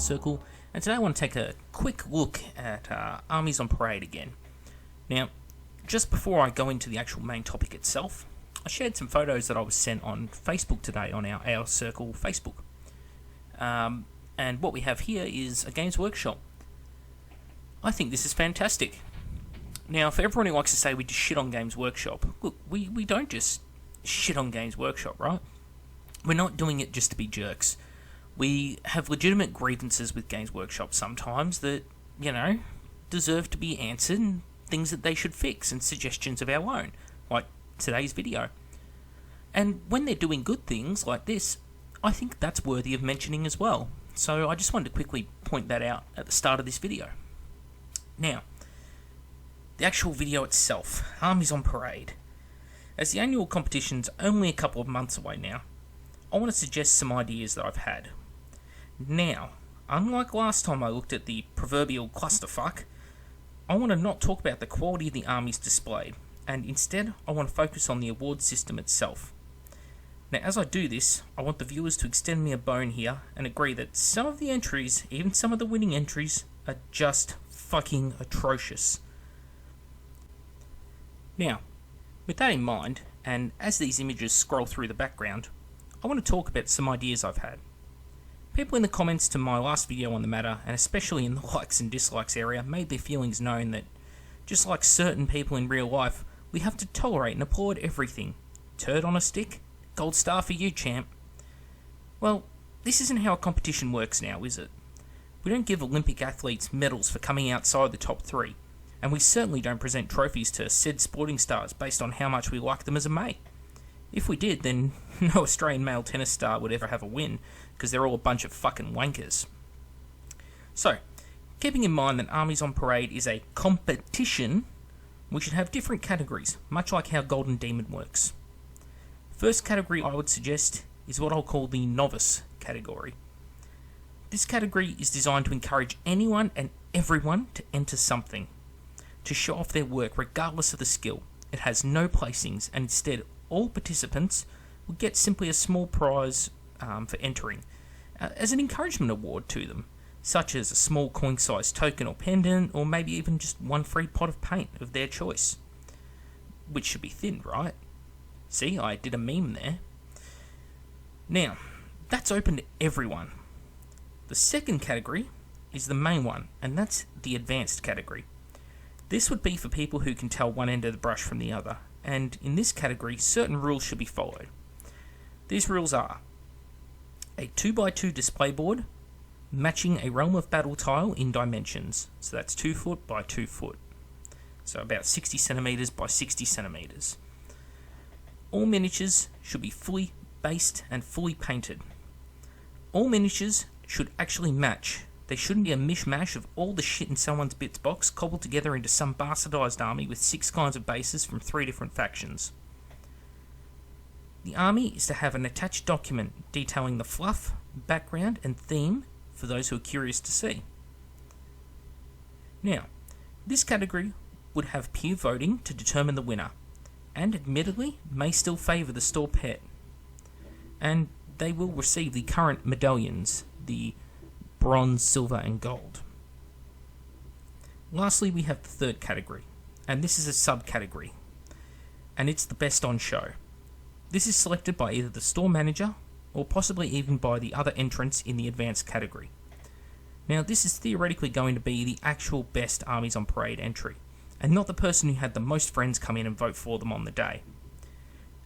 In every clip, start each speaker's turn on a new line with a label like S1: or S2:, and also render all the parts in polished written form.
S1: Circle, and today I want to take a quick look at Armies on Parade again. Now, just before I go into the actual main topic itself, I shared some photos that I was sent on Facebook today on our AR Circle Facebook. And what we have here is a Games Workshop. I think this is fantastic. Now, for everyone who likes to say we just shit on Games Workshop, look, we don't just shit on Games Workshop, right? We're not doing it just to be jerks. We have legitimate grievances with Games Workshop sometimes that, deserve to be answered, and things that they should fix, and suggestions of our own, like today's video. And when they're doing good things like this, I think that's worthy of mentioning as well. So I just wanted to quickly point that out at the start of this video. Now, the actual video itself, Armies on Parade. As the annual competition's only a couple of months away now, I want to suggest some ideas that I've had. Now, unlike last time I looked at the proverbial clusterfuck, I want to not talk about the quality of the armies displayed, and instead I want to focus on the award system itself. Now, as I do this, I want the viewers to extend me a bone here and agree that some of the entries, even some of the winning entries, are just fucking atrocious. Now, with that in mind, and as these images scroll through the background, I want to talk about some ideas I've had. People in the comments to my last video on the matter, and especially in the likes and dislikes area, made their feelings known that, just like certain people in real life, we have to tolerate and applaud everything. Turd on a stick? Gold star for you, champ. Well, this isn't how a competition works now, is it? We don't give Olympic athletes medals for coming outside the top 3, and we certainly don't present trophies to said sporting stars based on how much we like them as a mate. If we did, then no Australian male tennis star would ever have a win, because they're all a bunch of fucking wankers. So, keeping in mind that Armies on Parade is a competition, we should have different categories, much like how Golden Demon works. First category I would suggest is what I'll call the Novice category. This category is designed to encourage anyone and everyone to enter something, to show off their work regardless of the skill. It has no placings, and instead all participants will get simply a small prize for entering, as an encouragement award to them, such as a small coin-sized token or pendant, or maybe even just one free pot of paint of their choice. Which should be thin, right? See, I did a meme there. Now, that's open to everyone. The second category is the main one, and that's the Advanced category. This would be for people who can tell one end of the brush from the other, and in this category, certain rules should be followed. These rules are a 2x2 display board matching a Realm of Battle tile in dimensions. So that's 2 foot by 2 foot. So about 60 centimeters by 60 centimeters. All miniatures should be fully based and fully painted. All miniatures should actually match. They shouldn't be a mishmash of all the shit in someone's bits box cobbled together into some bastardized army with 6 kinds of bases from 3 different factions. The army is to have an attached document detailing the fluff, background, and theme for those who are curious to see. Now, this category would have peer voting to determine the winner, and admittedly may still favour the store pet. And they will receive the current medallions, the bronze, silver, and gold. Lastly, we have the third category, and this is a subcategory, and it's the best on show. This is selected by either the store manager or possibly even by the other entrants in the Advanced category. Now, this is theoretically going to be the actual best Armies on Parade entry, and not the person who had the most friends come in and vote for them on the day.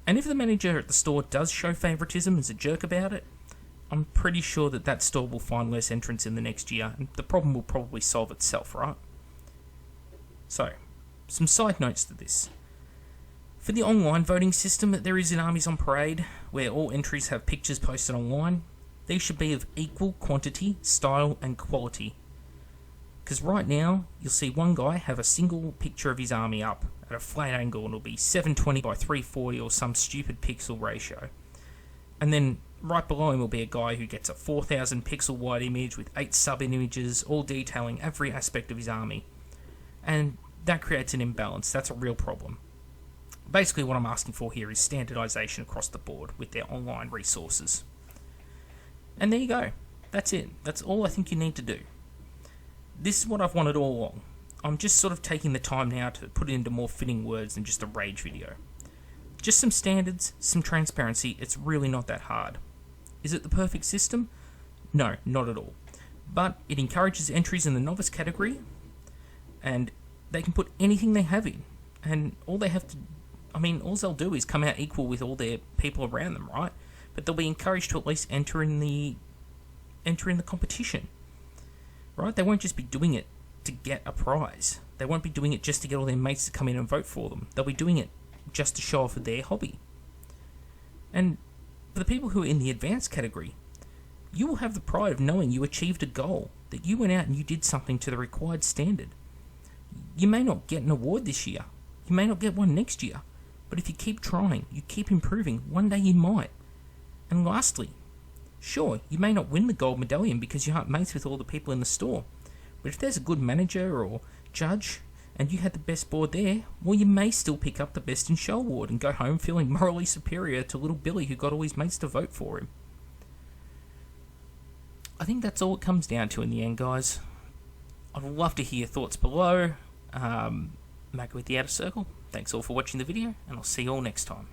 S1: And if the manager at the store does show favouritism and is a jerk about it, I'm pretty sure that that store will find less entrants in the next year, and the problem will probably solve itself, right? So, some side notes to this. For the online voting system that there is in Armies on Parade, where all entries have pictures posted online, these should be of equal quantity, style, and quality. Because right now, you'll see one guy have a single picture of his army up at a flat angle, and it'll be 720 by 340 or some stupid pixel ratio. And then right below him will be a guy who gets a 4000 pixel wide image with 8 sub-images, all detailing every aspect of his army. And that creates an imbalance. That's a real problem. Basically what I'm asking for here is standardization across the board with their online resources. And there you go. That's it. That's all I think you need to do. This is what I've wanted all along. I'm just sort of taking the time now to put it into more fitting words than just a rage video. Just some standards, some transparency. It's really not that hard. Is it the perfect system? No, not at all. But it encourages entries in the novice category, and they can put anything they have in. And all they have to, all they'll do is come out equal with all their people around them, right? But they'll be encouraged to at least enter in the competition, right? They won't just be doing it to get a prize. They won't be doing it just to get all their mates to come in and vote for them. They'll be doing it just to show off their hobby. And for the people who are in the advanced category, you will have the pride of knowing you achieved a goal, that you went out and you did something to the required standard. You may not get an award this year, you may not get one next year, but if you keep trying, you keep improving, one day you might. And lastly, sure, you may not win the gold medallion because you aren't mates with all the people in the store, but if there's a good manager or judge and you had the best board there, well, you may still pick up the Best in Show award and go home feeling morally superior to little Billy who got all his mates to vote for him. I think that's all it comes down to in the end, guys. I'd love to hear your thoughts below. Mac with the Outer Circle, thanks all for watching the video, and I'll see you all next time.